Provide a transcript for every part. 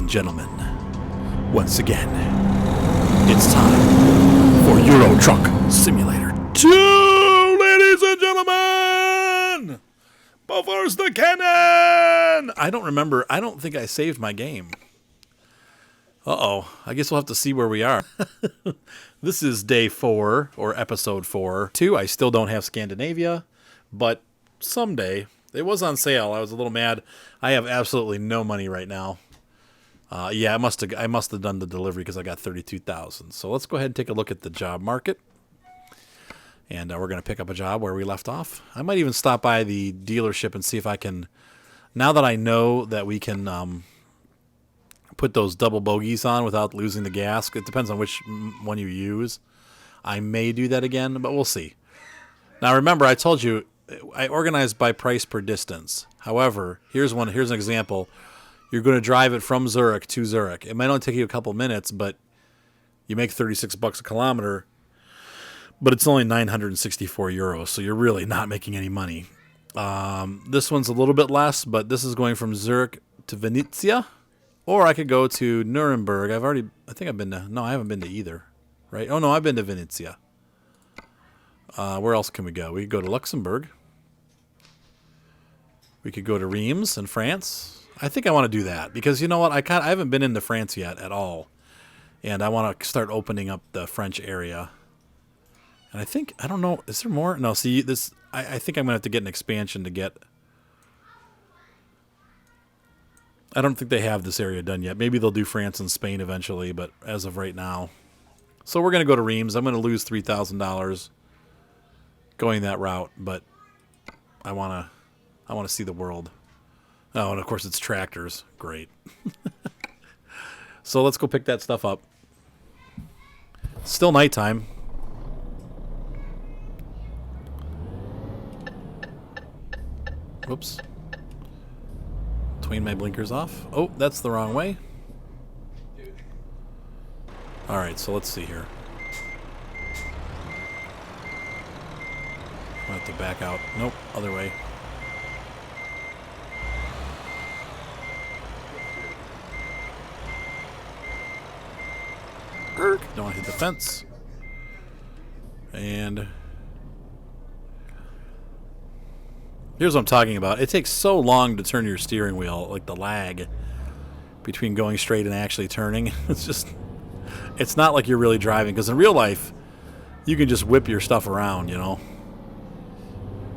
gentlemen, once again, it's time for Euro Truck Simulator 2, ladies and gentlemen! Before the cannon! I don't remember. I don't think I saved my game. Uh-oh. I guess we'll have to see where we are. This is day 4, or episode 4. 2, I still don't have Scandinavia, but someday. It was on sale. I was a little mad. I have absolutely no money right now. Yeah, I must have done the delivery because I got 32,000. So let's go ahead and take a look at the job market. And we're going to pick up a job where we left off. I might even stop by the dealership and see if I can, now that I know that we can put those double bogies on without losing the gas. It depends on which one you use. I may do that again, but we'll see. Now remember, I told you, I organized by price per distance. However, here's an example. You're going to drive it from Zurich to Zurich. It might only take you a couple minutes, but you make 36 bucks a kilometer, but it's only 964 euros, so you're really not making any money. This one's a little bit less, but this is going from Zurich to Venezia, or I could go to Nuremberg. I think I've been to, no, I haven't been to either, right? Oh, no, I've been to Venezia. Where else can we go? We could go to Luxembourg. We could go to Reims in France. I think I want to do that because you know what? I haven't been into France yet at all, and I want to start opening up the French area. And I don't know. Is there more? No. See this. I think I'm gonna have to get an expansion to get. I don't think they have this area done yet. Maybe they'll do France and Spain eventually, but as of right now, so we're gonna go to Reims. I'm gonna lose $3,000 going that route, but I wanna see the world. Oh, and of course it's tractors. Great. So let's go pick that stuff up. Still nighttime. Whoops. Between my blinkers off. Oh, that's the wrong way. Alright, so let's see here. I'll have to back out. Nope, other way. Don't want to hit the fence. And here's what I'm talking about. It takes so long to turn your steering wheel, like the lag between going straight and actually turning. It's not like you're really driving, because in real life, you can just whip your stuff around, you know.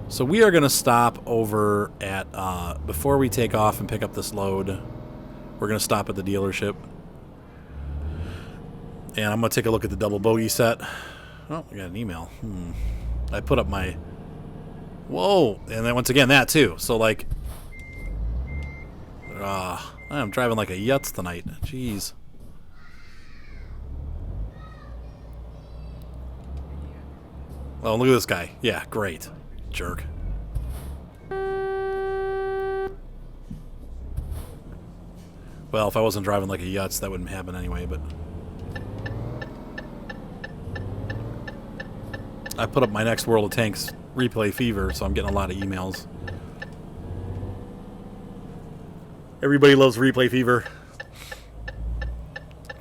So we are going to stop over at, before we take off and pick up this load, we're going to stop at the dealership. And I'm going to take a look at the double bogey set. Oh, I got an email. I put up my... Whoa! And then once again, that too. So, like... I'm driving like a yutz tonight. Jeez. Oh, look at this guy. Yeah, great. Jerk. Well, if I wasn't driving like a yutz, that wouldn't happen anyway, but... I put up my next World of Tanks replay fever, so I'm getting a lot of emails. Everybody loves replay fever.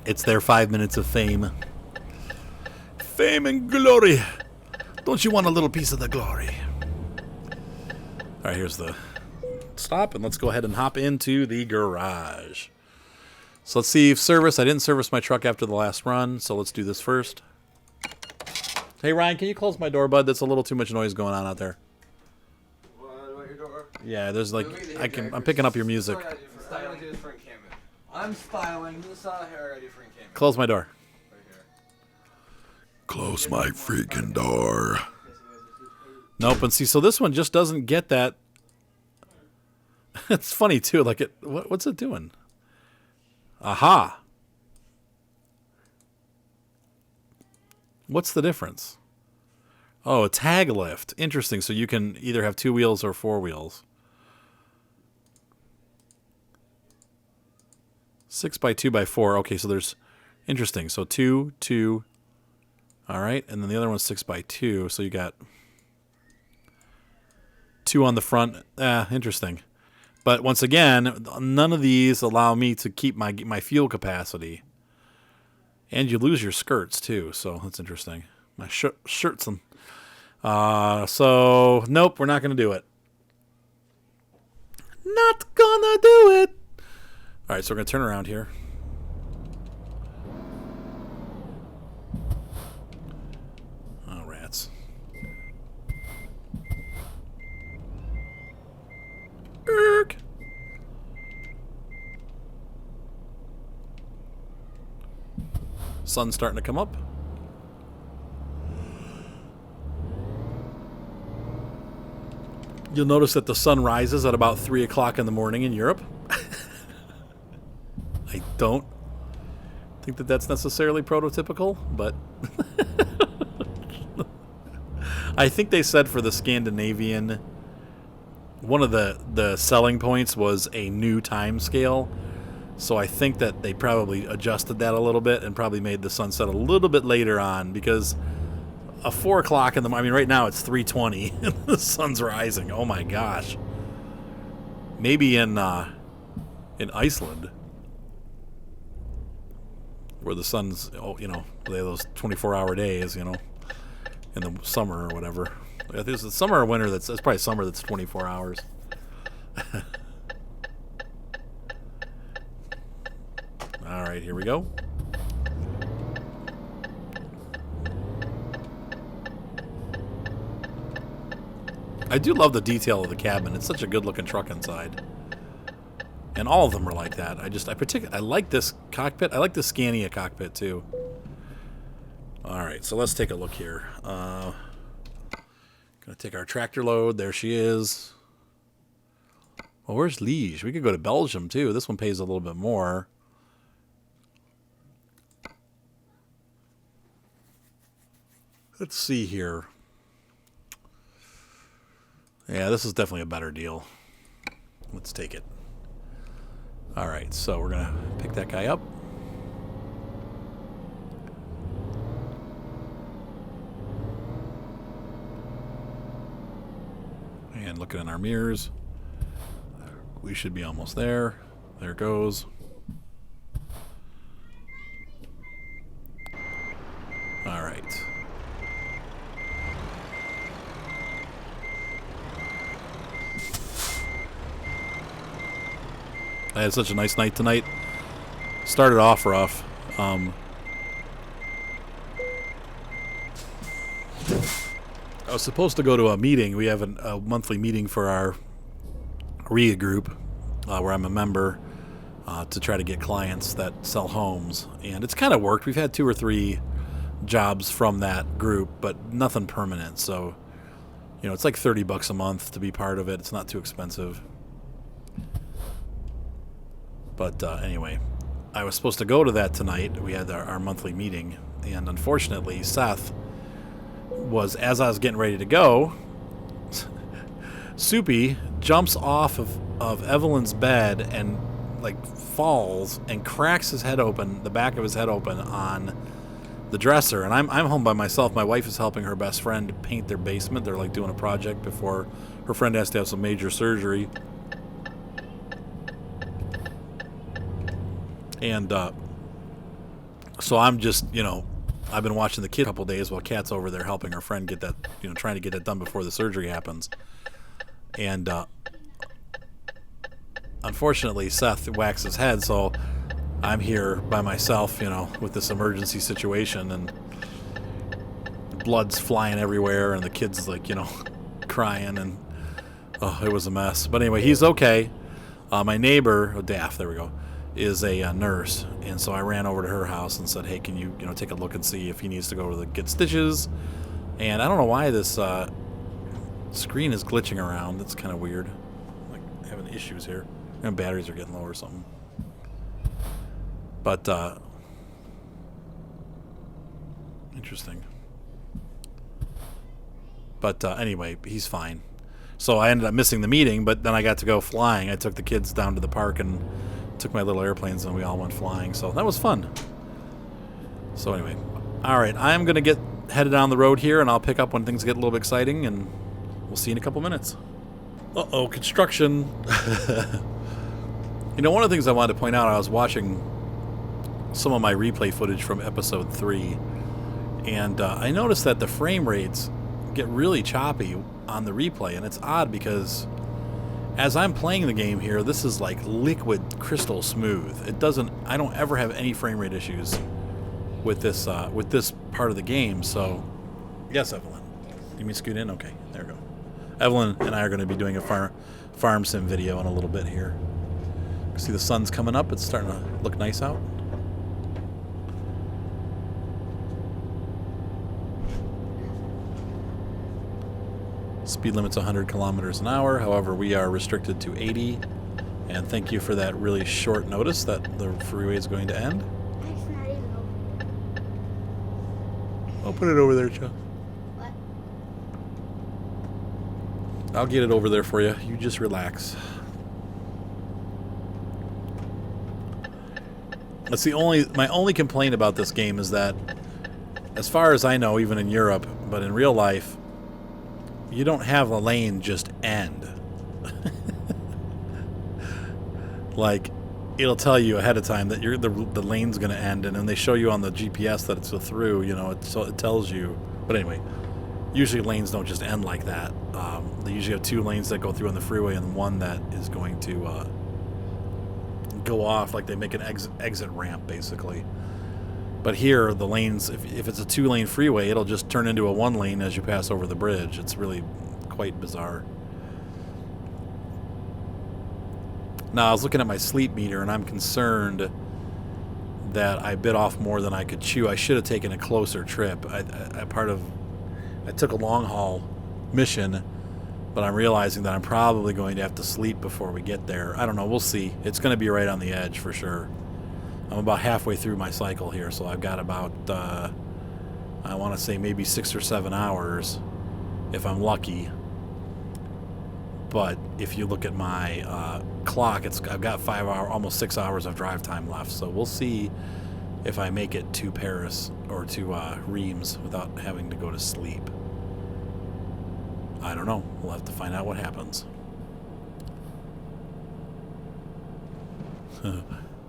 It's their 5 minutes of fame. Fame and glory. Don't you want a little piece of the glory? Alright, here's the stop, and let's go ahead and hop into the garage. So let's see service. I didn't service my truck after the last run, so let's do this first. Hey Ryan, can you close my door, bud? That's a little too much noise going on out there. What, your door? Yeah, there's like I'm picking up your music. I'm styling. This hair I do for encampment. Close my door. Right here. Close my freaking door. Nope, and see, so this one just doesn't get that. It's funny too. Like what's it doing? Aha. What's the difference? Oh, a tag lift. Interesting. So you can either have 2 wheels or 4 wheels. 6x2x4. Okay, so there's... Interesting. So 2, 2. All right. And then the other one's 6x2. So you got 2 on the front. Interesting. But once again, none of these allow me to keep my fuel capacity. And you lose your skirts, too, so that's interesting. My shirts. So, nope, we're not going to do it. Not gonna do it. All right, so we're going to turn around here. Oh, rats. Erk. Sun's starting to come up. You'll notice that the sun rises at about 3 o'clock in the morning in Europe. I don't think that that's necessarily prototypical, but I think they said for the Scandinavian, one of the selling points was a new time scale. So I think that they probably adjusted that a little bit and probably made the sunset a little bit later on, because a 4 o'clock in the morning, I mean, right now it's 3:20 and the sun's rising. Oh my gosh. Maybe in Iceland, where the sun's, they have those 24-hour days, in the summer or whatever. I think it's the summer or winter. It's probably summer that's 24 hours. All right, here we go. I do love the detail of the cabin. It's such a good-looking truck inside. And all of them are like that. I like this cockpit. I like the Scania cockpit, too. All right, so let's take a look here. Gonna take our tractor load. There she is. Well, where's Liège? We could go to Belgium, too. This one pays a little bit more. Let's see here. Yeah, this is definitely a better deal. Let's take it. All right, so we're going to pick that guy up. And looking in our mirrors, we should be almost there. There it goes. All right. I had such a nice night tonight. Started off rough. I was supposed to go to a meeting. We have a monthly meeting for our RIA group, where I'm a member, to try to get clients that sell homes. And it's kind of worked. We've had 2 or 3 jobs from that group, but nothing permanent. So, it's like $30 a month to be part of it. It's not too expensive. But anyway, I was supposed to go to that tonight. We had our monthly meeting, and unfortunately, Seth was, as I was getting ready to go, Soupy jumps off of Evelyn's bed and falls and cracks his head open, the back of his head open on the dresser. And I'm home by myself. My wife is helping her best friend paint their basement. They're doing a project before her friend has to have some major surgery. And so I'm just, I've been watching the kid a couple days while Kat's over there helping her friend get that, trying to get it done before the surgery happens. And unfortunately, Seth whacks his head, so I'm here by myself, with this emergency situation, and blood's flying everywhere, and the kid's crying, and it was a mess. But anyway, he's okay. My neighbor, Daff, there we go, is a nurse, and so I ran over to her house and said, hey, can you take a look and see if he needs to go to get stitches. And I don't know why this screen is glitching around. It's kind of weird, having issues here, and batteries are getting low or something. But interesting. But anyway, he's fine. So I ended up missing the meeting, but then I got to go flying. I took the kids down to the park and took my little airplanes, and we all went flying. So that was fun. So anyway, all right, I'm going to get headed down the road here, and I'll pick up when things get a little bit exciting, and we'll see you in a couple minutes. Uh-oh, construction. You know, one of the things I wanted to point out, I was watching some of my replay footage from episode 3, and I noticed that the frame rates get really choppy on the replay, and it's odd because as I'm playing the game here, this is like liquid crystal smooth. I don't ever have any frame rate issues with this part of the game. So, yes, Evelyn. You mean scoot in? Okay, there we go. Evelyn and I are going to be doing a farm sim video in a little bit here. See the sun's coming up. It's starting to look nice out. Speed limit's 100 kilometers an hour. However, we are restricted to 80. And thank you for that really short notice that the freeway is going to end. It's not even over. I'll put it over there, Joe. What? I'll get it over there for you. You just relax. That's my only complaint about this game is that, as far as I know, even in Europe, but in real life, you don't have a lane just end. Like, it'll tell you ahead of time that the lane's going to end, and then they show you on the GPS that it's a through. You know, it tells you. But anyway, usually lanes don't just end like that. They usually have 2 lanes that go through on the freeway, and one that is going to go off, like they make an exit ramp, basically. But here, the lanes, if it's a 2-lane freeway, it'll just turn into a 1 lane as you pass over the bridge. It's really quite bizarre. Now, I was looking at my sleep meter, and I'm concerned that I bit off more than I could chew. I should have taken a closer trip. I took a long-haul mission, but I'm realizing that I'm probably going to have to sleep before we get there. I don't know. We'll see. It's going to be right on the edge for sure. I'm about halfway through my cycle here, so I've got about, I want to say maybe 6 or 7 hours, if I'm lucky. But if you look at my clock, I've got 5 hours, almost 6 hours of drive time left. So we'll see if I make it to Paris or to Reims without having to go to sleep. I don't know. We'll have to find out what happens.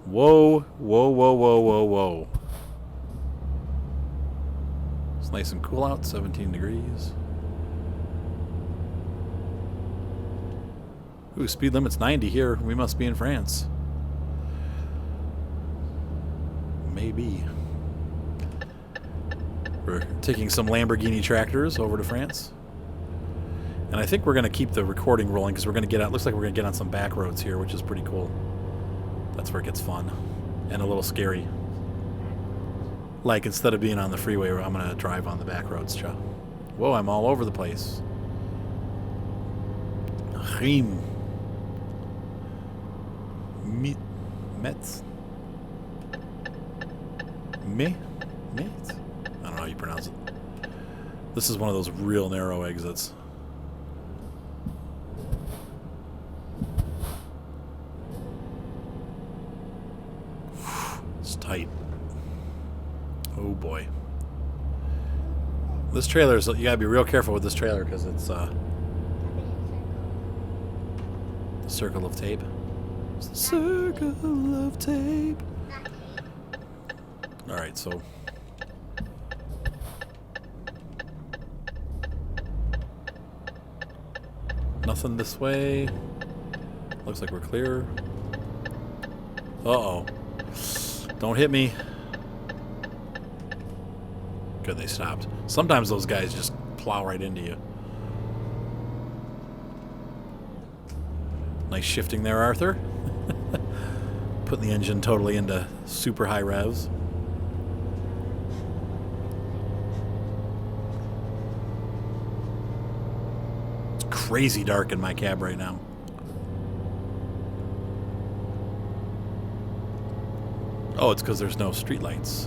Whoa, whoa, whoa, whoa, whoa, whoa. It's nice and cool out, 17 degrees. Ooh, speed limit's 90 here. We must be in France. Maybe. We're taking some Lamborghini tractors over to France. And I think we're going to keep the recording rolling because we're going to get out. Looks like we're going to get on some back roads here, which is pretty cool. That's where it gets fun and a little scary. Like, instead of being on the freeway, I'm going to drive on the back roads, Joe. Whoa, I'm all over the place. Riem. Metz. Met? I don't know how you pronounce it. This is one of those real narrow exits. It's tight. Oh boy. This trailer's, you gotta be real careful with this trailer because it's a circle of tape. It's the circle of tape. Alright, so nothing this way. Looks like we're clear. Uh-oh. Don't hit me. Good, they stopped. Sometimes those guys just plow right into you. Nice shifting there, Arthur. Putting the engine totally into super high revs. It's crazy dark in my cab right now. Oh, it's because there's no streetlights.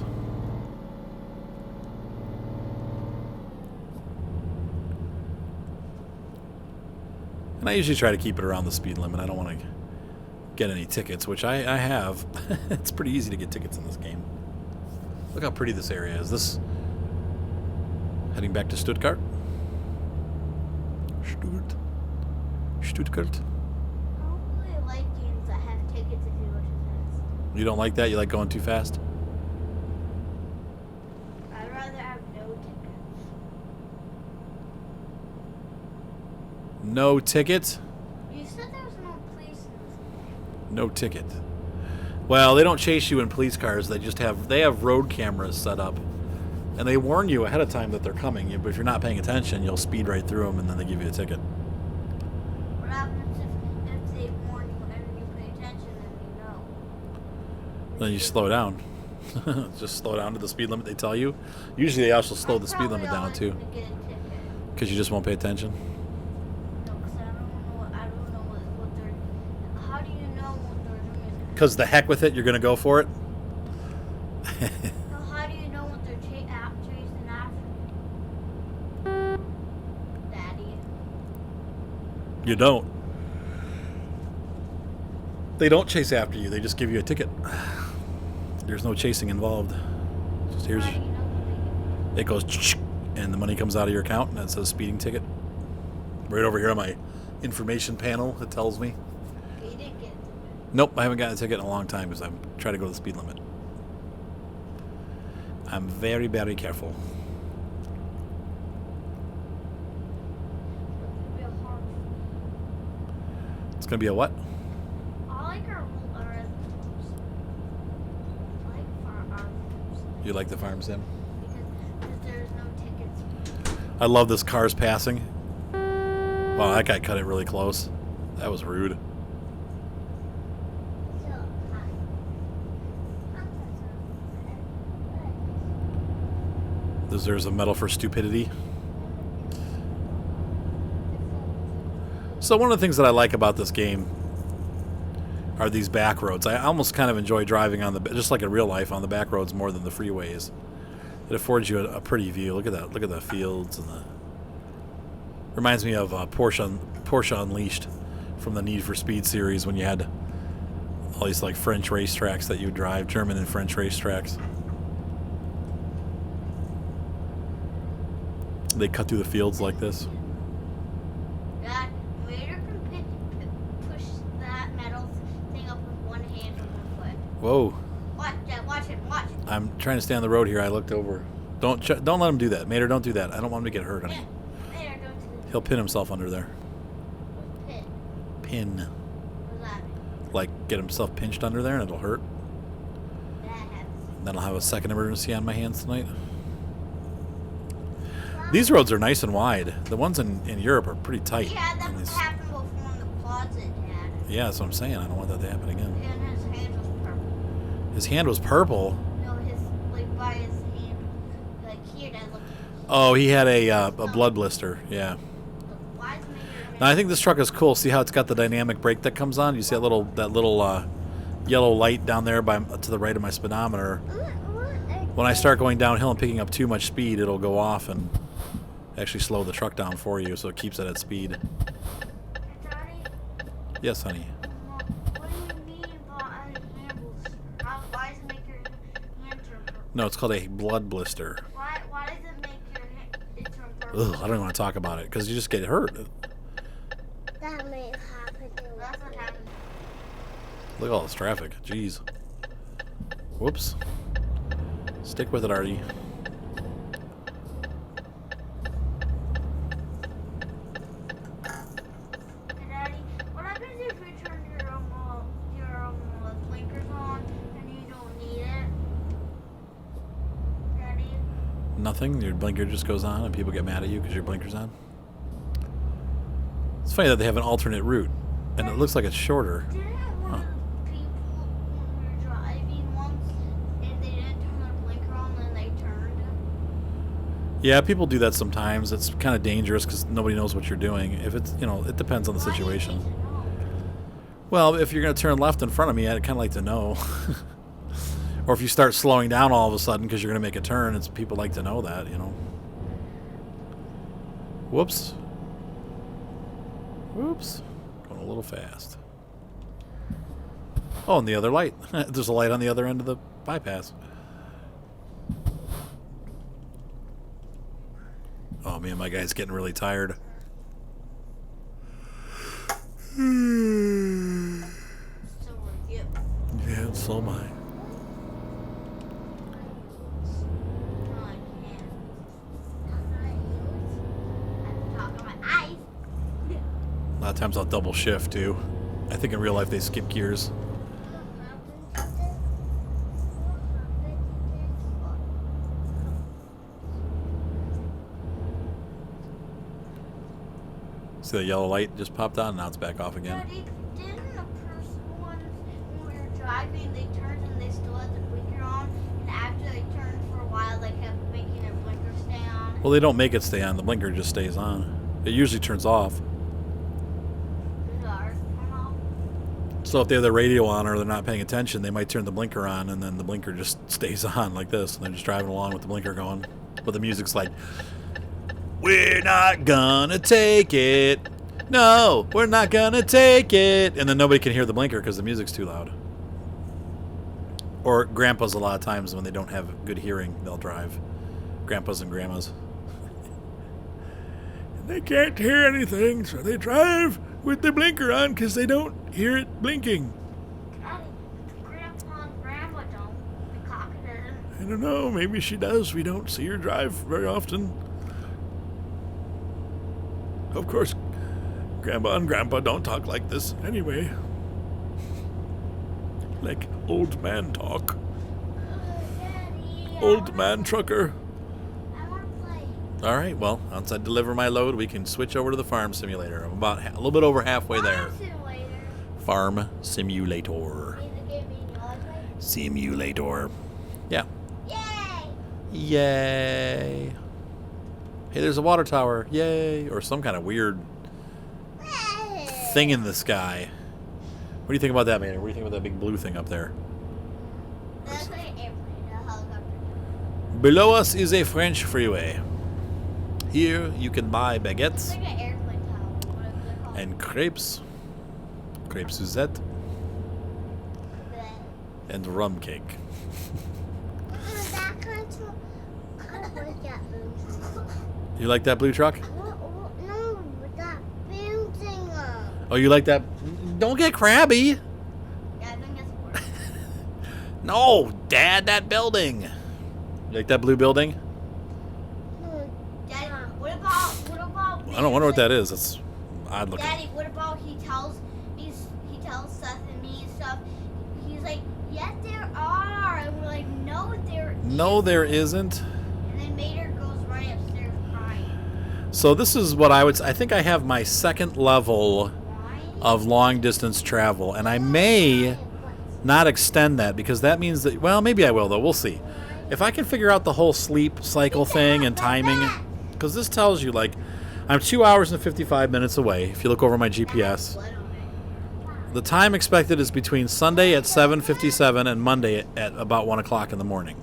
And I usually try to keep it around the speed limit. I don't want to get any tickets, which I have. It's pretty easy to get tickets in this game. Look how pretty this area is. This heading back to Stuttgart. Stuttgart. I don't really like games that have tickets if you go too fast. You don't like that? You like going too fast? I'd rather have no tickets. No ticket? You said there was no police in this game. No ticket. Well, they don't chase you in police cars. They have road cameras set up. And they warn you ahead of time that they're coming. But if you're not paying attention, you'll speed right through them and then they give you a ticket. What happens if they warn you whenever you pay attention and you know? Then you slow down. Just slow down to the speed limit they tell you. Usually they also slow the speed limit down too. Get a ticket. Because you just won't pay attention. No, because I don't know what they're. How do you know what they're doing? Because the heck with it, you're going to go for it. So how do you know what they're chasing after? Daddy. You don't. They don't chase after you. They just give you a ticket. There's no chasing involved. Just here's How do you know what it goes and the money comes out of your account and it says speeding ticket. Right over here on my information panel, it tells me. you didn't get it? Nope, I haven't gotten a ticket in a long time because I'm trying to go to the speed limit. I'm very, very careful. It's real hard. It's going to be a what? I like our rhythms. I like our rhythms You like the farm sim? because there's no tickets. I love this car's passing. Wow, that guy cut it really close. That was rude. So, Deserves a medal for stupidity. So one of the things that I like about this game are these back roads. I almost kind of enjoy driving on just like in real life, on the back roads more than the freeways. It affords you a pretty view. Look at that. Look at the fields and the. Reminds me of Porsche Unleashed from the Need for Speed series when you had all these like French racetracks that you would drive, German and French racetracks. They cut through the fields like this. Dad, Raider can push that metal thing up with one hand and one foot. Whoa. Watch, Dad, watch it, watch. I'm trying to stay on the road here. I looked over. Don't let him do that. Mater, don't do that. I don't want him to get hurt, honey. Raider, don't do He'll pin himself under there. this. Pin. What's that? Like, get himself pinched under there and it'll hurt. That happens. Then I'll have a second emergency on my hands tonight. These roads are nice and wide. The ones in Europe are pretty tight. Yeah, that And these- happened before in the closet, Dad. yeah, that's what I'm saying. I don't want that to happen again. And his hand was purple. His hand was purple. No, his, like, by his hand. Like, here, Dad, look. Oh, he had a blood blister. Yeah. Look, why is Mater Now I think this truck is cool. See how it's got the dynamic brake that comes on? You see that little yellow light down there to the right of my speedometer. When I start going downhill and picking up too much speed, it'll go off and actually slow the truck down for you, so it keeps it at speed. Daddy, Yes, honey. what do you mean by handles? Why does it make your hand turn purple? No, it's called a blood blister. Why does it make your hand turn purple? Ugh, I don't even want to talk about it because you just get hurt. That may happen. That's what happened. Look at all this traffic. Jeez. Whoops. Stick with it, Artie. Daddy, what happens if you turn your blinkers on and you don't need it? Daddy? Nothing. Your blinker just goes on and people get mad at you because your blinker's on. It's funny that they have an alternate route and it looks like it's shorter. Didn't one of the people when we were driving once and they didn't turn their blinker on and they turned? Yeah, people do that sometimes. It's kind of dangerous because nobody knows what you're doing. If it's, it depends on the Why do you need situation. to know? Well, if you're going to turn left in front of me, I'd kind of like to know. Or if you start slowing down all of a sudden because you're going to make a turn, people like to know that, Whoops. Whoops. Going a little fast. Oh, and the other light. There's a light on the other end of the bypass. Oh, man, my guy's getting really tired. So were you. Yeah, so am I. No, I can't. I have to talk on my eyes. A lot of times I'll double shift too. I think in real life they skip gears. See the yellow light just popped on and now it's back off again. Daddy, didn't the person once when we were driving, they turned and they still had the blinker on, and after they turned for a while, they kept making their blinker stay on? Well, they don't make it stay on. The blinker just stays on. It usually turns off. Did ours turn off? So if they have the radio on or they're not paying attention, they might turn the blinker on and then the blinker just stays on like this. And they're just driving along with the blinker going. But the music's like, we're not gonna take it. No, we're not gonna take it. And then nobody can hear the blinker because the music's too loud. Or grandpas a lot of times when they don't have good hearing, they'll drive. Grandpas and grandmas. They can't hear anything, so they drive with the blinker on because they don't hear it blinking. Daddy, Grandpa and Grandma don't. The cock doesn't. I don't know, maybe she does. We don't see her drive very often. Of course, Grandma and Grandpa don't talk like this anyway. Like old man talk. Daddy, Old man trucker. I want to play. All right, well, once I deliver my load, we can switch over to the farm simulator. I'm about a little bit over halfway there. Simulator. Farm simulator. Is it gonna be another way? Simulator. Yeah. Yay! Yay. Hey, there's a water tower. Yay. Or some kind of weird thing in the sky. What do you think about that, man? What do you think about that big blue thing up there? That's like an airplane, a helicopter. Below us is a French freeway. Here you can buy It's baguettes like an airplane tower. Whatever they're called. and crepes. Crepe Suzette and rum cake. That kind of that You like that blue truck? no, with that building. Oh, you like that? Don't get crabby. Yeah, I think it's worse. No, Dad, that building. You like that blue building? Daddy, what about I don't wonder what that is. It's odd looking. Daddy, what about he tells Seth and me and stuff. He's like, yes, there are, and we're like, no, there. No, there isn't. And then Mater goes right upstairs crying. So this is what I think I have my second level Why? of long distance travel, and I may not extend that because that means that, well, maybe I will though. We'll see. If I can figure out the whole sleep cycle thing and timing, because this tells you like I'm 2 hours and 55 minutes away. If you look over my GPS, Blood on it. the time expected is between Sunday at 7:57 and Monday at about 1 o'clock in the morning.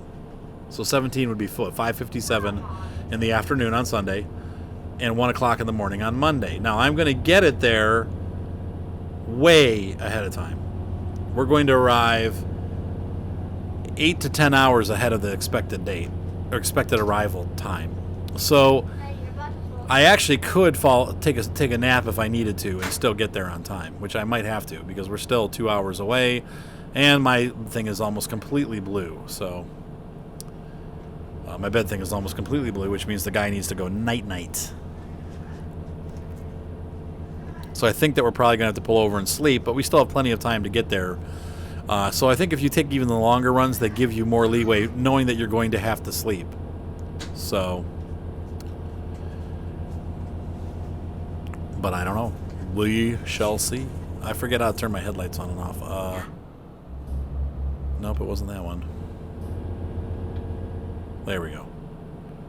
So 17 would be 5:57 in the afternoon on Sunday and 1 o'clock in the morning on Monday. Now I'm going to get it there way ahead of time. We're going to arrive 8 to 10 hours ahead of the expected date or expected arrival time. So Hey, you're about to blow. I actually could take a nap if I needed to and still get there on time, which I might have to because we're still 2 hours away, and my thing is almost completely blue. So my bed thing is almost completely blue, which means the guy needs to go night-night. So I think that we're probably going to have to pull over and sleep, but we still have plenty of time to get there. So I think if you take even the longer runs, they give you more leeway knowing that you're going to have to sleep. So, but I don't know. We shall see. I forget how to turn my headlights on and off. Nope, it wasn't that one. There we go.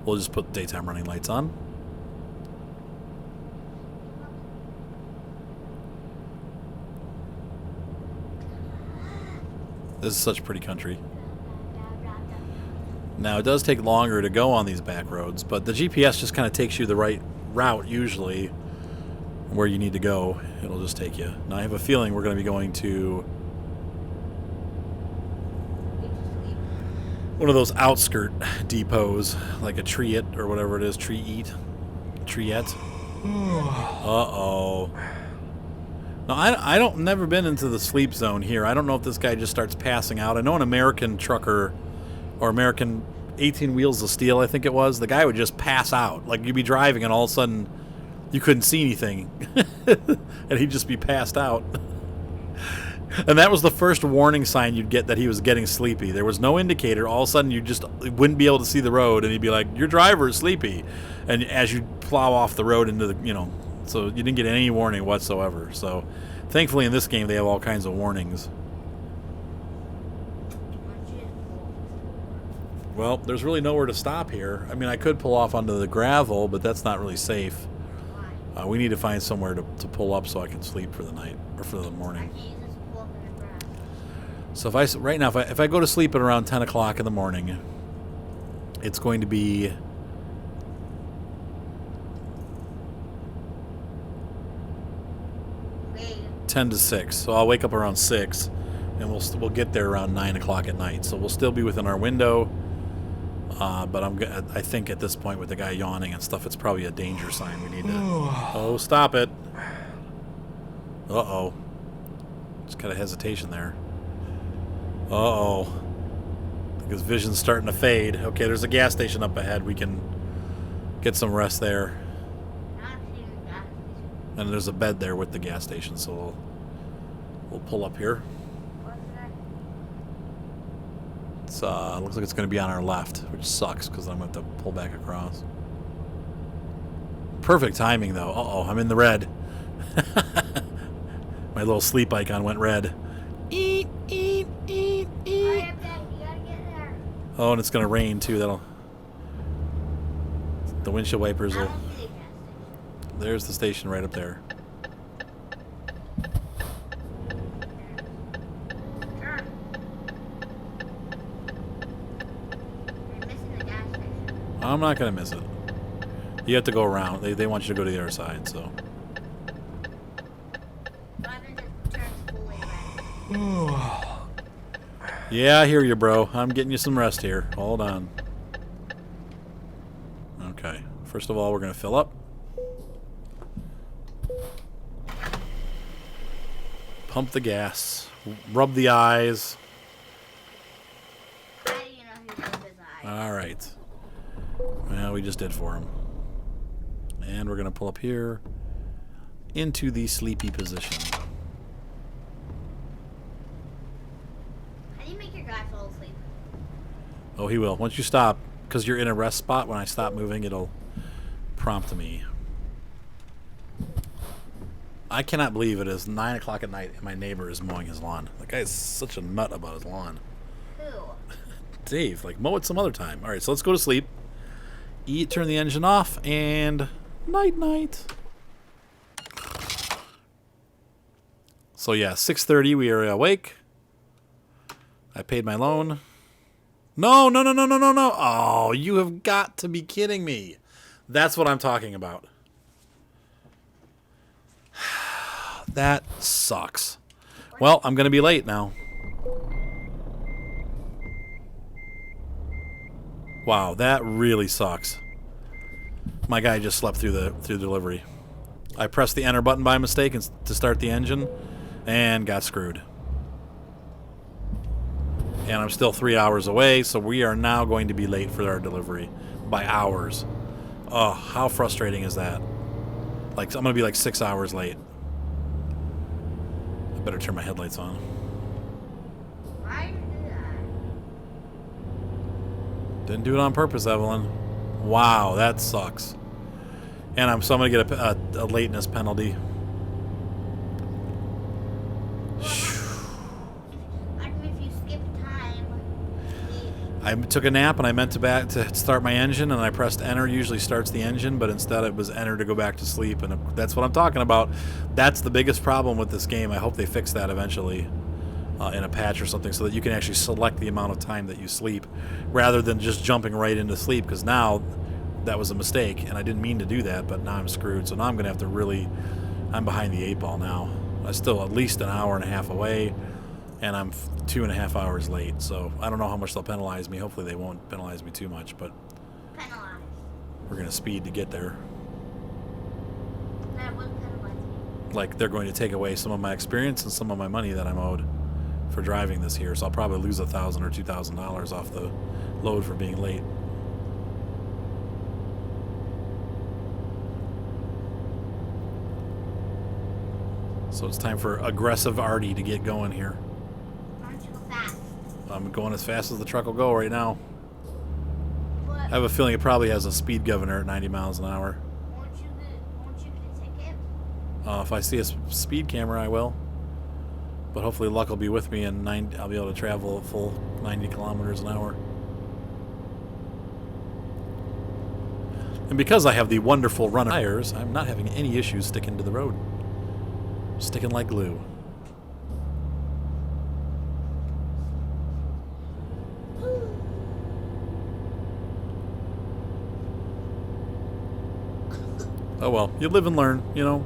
We'll just put daytime running lights on. This is such pretty country. Now, it does take longer to go on these back roads, but the GPS just kind of takes you the right route, usually, where you need to go. It'll just take you. Now, I have a feeling we're going to be going to one of those outskirt depots, like a Treat or whatever it is, Treat. Uh-oh. No, I don't never been into the sleep zone here. I don't know if this guy just starts passing out. I know an American trucker or American 18 Wheels of Steel, I think it was, the guy would just pass out. Like you'd be driving and all of a sudden you couldn't see anything. And he'd just be passed out. And that was the first warning sign you'd get that he was getting sleepy. There was no indicator. All of a sudden you just wouldn't be able to see the road and he'd be like, your driver is sleepy. And as you plow off the road into the, so you didn't get any warning whatsoever. So thankfully in this game they have all kinds of warnings. Well, there's really nowhere to stop here. I mean, I could pull off onto the gravel, but that's not really safe. We need to find somewhere to pull up so I can sleep for the night or for the morning. So right now, if I go to sleep at around 10 o'clock in the morning, it's going to be 10 to 6. So I'll wake up around 6, and we'll get there around 9 o'clock at night. So we'll still be within our window. But I think at this point with the guy yawning and stuff, it's probably a danger sign. We need to. Oh, stop it! Uh-oh. Just got a hesitation there. Uh-oh. I think his vision's starting to fade. Okay, there's a gas station up ahead. We can get some rest there. And there's a bed there with the gas station, so we'll pull up here. It's looks like it's going to be on our left, which sucks because I'm going to have to pull back across. Perfect timing, though. Uh-oh, I'm in the red. My little sleep icon went red. Eat, eat, eat, eat. Hurry up, Dad. You gotta get there. Oh, and it's going to rain, too. The windshield wipers I will... don't see the gas station. There's the station right up there. Turn. You're missing the gas station. I'm not going to miss it. You have to go around. They want you to go to the other side, so... Yeah, I hear you, bro. I'm getting you some rest here. Hold on. Okay. First of all, we're going to fill up. Pump the gas. Rub the eyes. How do you know he rubbed his eyes? All right. Well, we just did for him. And we're going to pull up here into the sleepy position. How do you make your guy fall asleep? Oh, he will. Once you stop, because you're in a rest spot, when I stop moving, it'll prompt me. I cannot believe it is 9 o'clock at night and my neighbor is mowing his lawn. That guy is such a nut about his lawn. Who? Dave, like, mow it some other time. All right, so let's go to sleep. Eat, turn the engine off, and night-night. So, yeah, 6:30, we are awake. I paid my loan. No. Oh, you have got to be kidding me. That's what I'm talking about. That sucks. Well, I'm going to be late now. Wow, that really sucks. My guy just slept through the delivery. I pressed the enter button by mistake to start the engine and got screwed. And I'm still 3 hours away, so we are now going to be late for our delivery by hours. Oh, how frustrating is that? Like, I'm going to be like 6 hours late. I better turn my headlights on. Why did you do that? Didn't do it on purpose, Evelyn. Wow, that sucks. And so I'm going to get a lateness penalty. I took a nap and I meant to start my engine and I pressed enter. Usually starts the engine, but instead it was enter to go back to sleep, and that's what I'm talking about. That's the biggest problem with this game. I hope they fix that eventually in a patch or something, so that you can actually select the amount of time that you sleep rather than just jumping right into sleep, because now that was a mistake and I didn't mean to do that, but now I'm screwed. So now I'm going to have to I'm behind the 8 ball now. I'm still at least an hour and a half away. And I'm 2.5 hours late, so I don't know how much they'll penalize me. Hopefully they won't penalize me too much, but Penalized. we're going to speed to get there. That wouldn't penalize me. like they're going to take away some of my experience and some of my money that I'm owed for driving this year. So I'll probably lose $1,000 or $2,000 off the load for being late. So it's time for aggressive Artie to get going here. Aren't you fast? I'm going as fast as the truck will go right now. But I have a feeling it probably has a speed governor at 90 miles an hour. won't you get a ticket? If I see a speed camera, I will. But hopefully luck will be with me and I'll be able to travel a full 90 kilometers an hour. And because I have the wonderful runner tires, I'm not having any issues sticking to the road. Sticking like glue. Oh well, you live and learn, you know.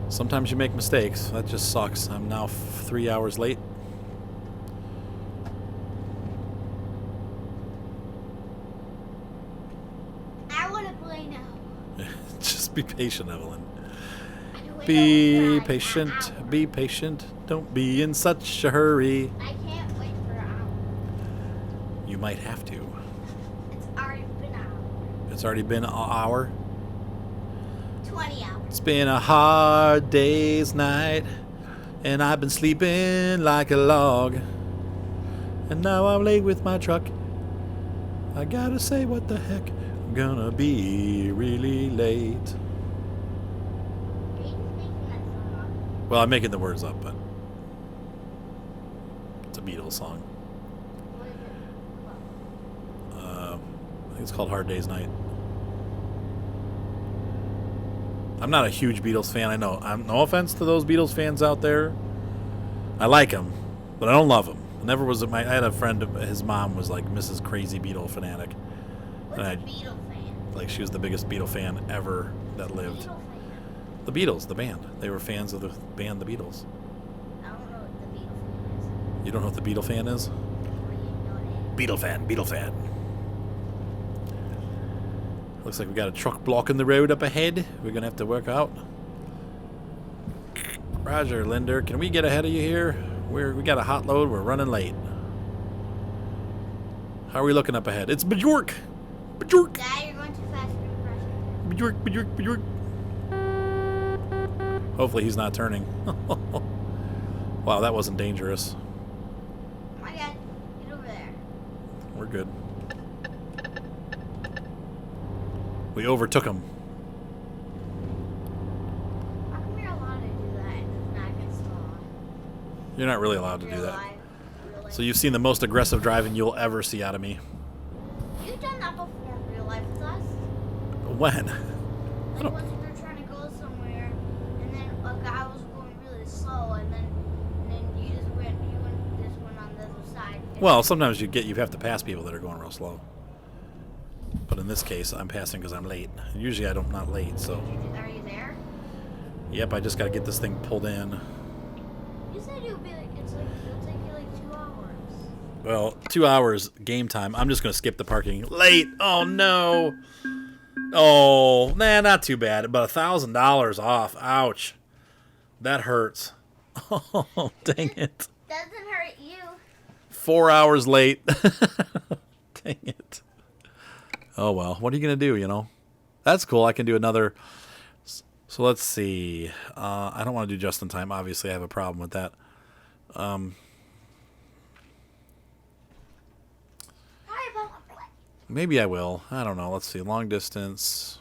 Sometimes you make mistakes. That just sucks. I'm now 3 hours late. I want to play now. Just be patient, Evelyn. I wait Be over for an patient. hour. Be patient. Don't be in such a hurry. I can't wait for an hour. You might have to. It's already been an hour. It's already been an hour. 20 hours. It's been a hard day's night, and I've been sleeping like a log. And now I'm late with my truck. I gotta say, what the heck? I'm gonna be really late. Are you just making that song up? Well, I'm making the words up, but it's a Beatles song. What is it? I think it's called Hard Day's Night. I'm not a huge Beatles fan. I know. No offense to those Beatles fans out there. I like them, but I don't love them. Never was. I had a friend. His mom was like Mrs. Crazy Beatle fanatic. What's And a Beatle fan? Like she was the biggest Beatle fan ever that lived. Beatle fan? The Beatles, the band. They were fans of the band, the Beatles. I don't know what the Beatle fan is. You don't know what the Beatle fan is? Or you know it. Beatle fan, Beatle fan. Looks like we got a truck blocking the road up ahead. We're gonna have to work out. Roger, Linder. Can we get ahead of you here? We got a hot load. We're running late. How are we looking up ahead? It's Bjork. Bjork. Dad, you're going too fast for your brush. Bjork. Bjork. Bjork. Hopefully he's not turning. Wow, that wasn't dangerous. Oh my God, get over there. We're good. We overtook him. How come you're allowed to do that and it's not against the law? You're not really allowed to do Real that. life. Real life. So you've seen the most aggressive driving you'll ever see out of me. You've done that before in real life with us. When? Like once we were trying to go somewhere, and then a guy was going really slow, and then you just went on the other side. Well, sometimes you have to pass people that are going real slow. But in this case, I'm passing because I'm late. Usually I'm not late, so. Are you there? Yep, I just got to get this thing pulled in. You said it would be like it'll take you like 2 hours. Well, 2 hours game time. I'm just going to skip the parking. Late! Oh, no! Oh, nah, not too bad. About $1,000 off. Ouch. That hurts. Oh, dang it. Doesn't hurt you. 4 hours late. Dang it. Oh, well. What are you going to do, you know? That's cool. I can do another. So let's see. I don't want to do just in time. Obviously, I have a problem with that. Maybe I will. I don't know. Let's see. Long distance.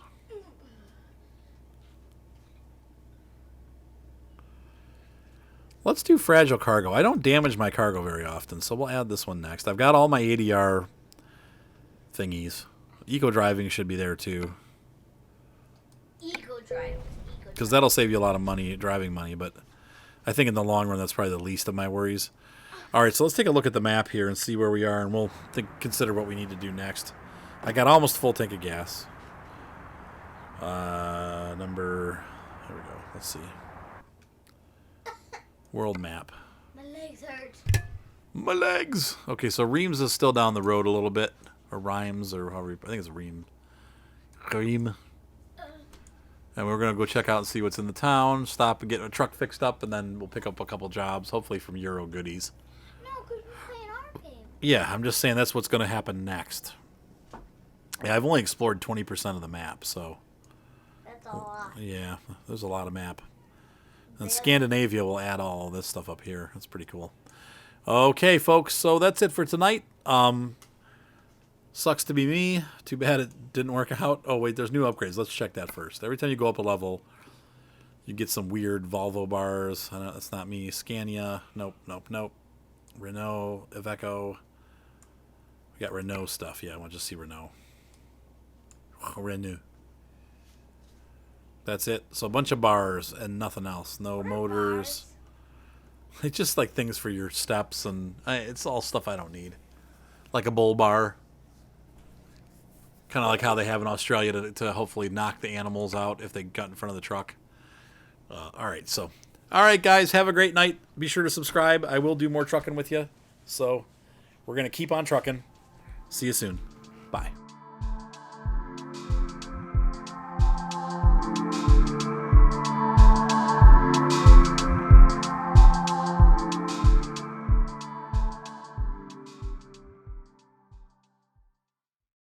Let's do fragile cargo. I don't damage my cargo very often, so we'll add this one next. I've got all my ADR thingies. Eco driving should be there too. Eco drive. Because that'll save you a lot of money, driving money, but I think in the long run that's probably the least of my worries. Alright, so let's take a look at the map here and see where we are, and we'll consider what we need to do next. I got almost full tank of gas. There we go. Let's see. World map. My legs hurt. My legs! Okay, so Reims is still down the road a little bit. Or Rhymes, or however I think it's Ream. Ream. And we're going to go check out and see what's in the town, stop and get a truck fixed up, and then we'll pick up a couple jobs, hopefully from Euro goodies. No, because we're playing our game. Yeah, I'm just saying that's what's going to happen next. Yeah, I've only explored 20% of the map, so... That's a lot. Yeah, there's a lot of map. And Scandinavia will add all this stuff up here. That's pretty cool. Okay, folks, so that's it for tonight. Sucks to be me. Too bad it didn't work out. Oh, wait, there's new upgrades. Let's check that first. Every time you go up a level, you get some weird Volvo bars. I know that's not me. Scania. Nope, nope, nope. Renault, Iveco. We got Renault stuff. Yeah, I want to just see Renault. Renault. That's it. So a bunch of bars and nothing else. No motors. It's just like things for your steps, and it's all stuff I don't need. Like a bull bar. Kind of like how they have in Australia to hopefully knock the animals out if they got in front of the truck. All right, so. All right, guys, have a great night. Be sure to subscribe. I will do more trucking with you. So we're going to keep on trucking. See you soon. Bye.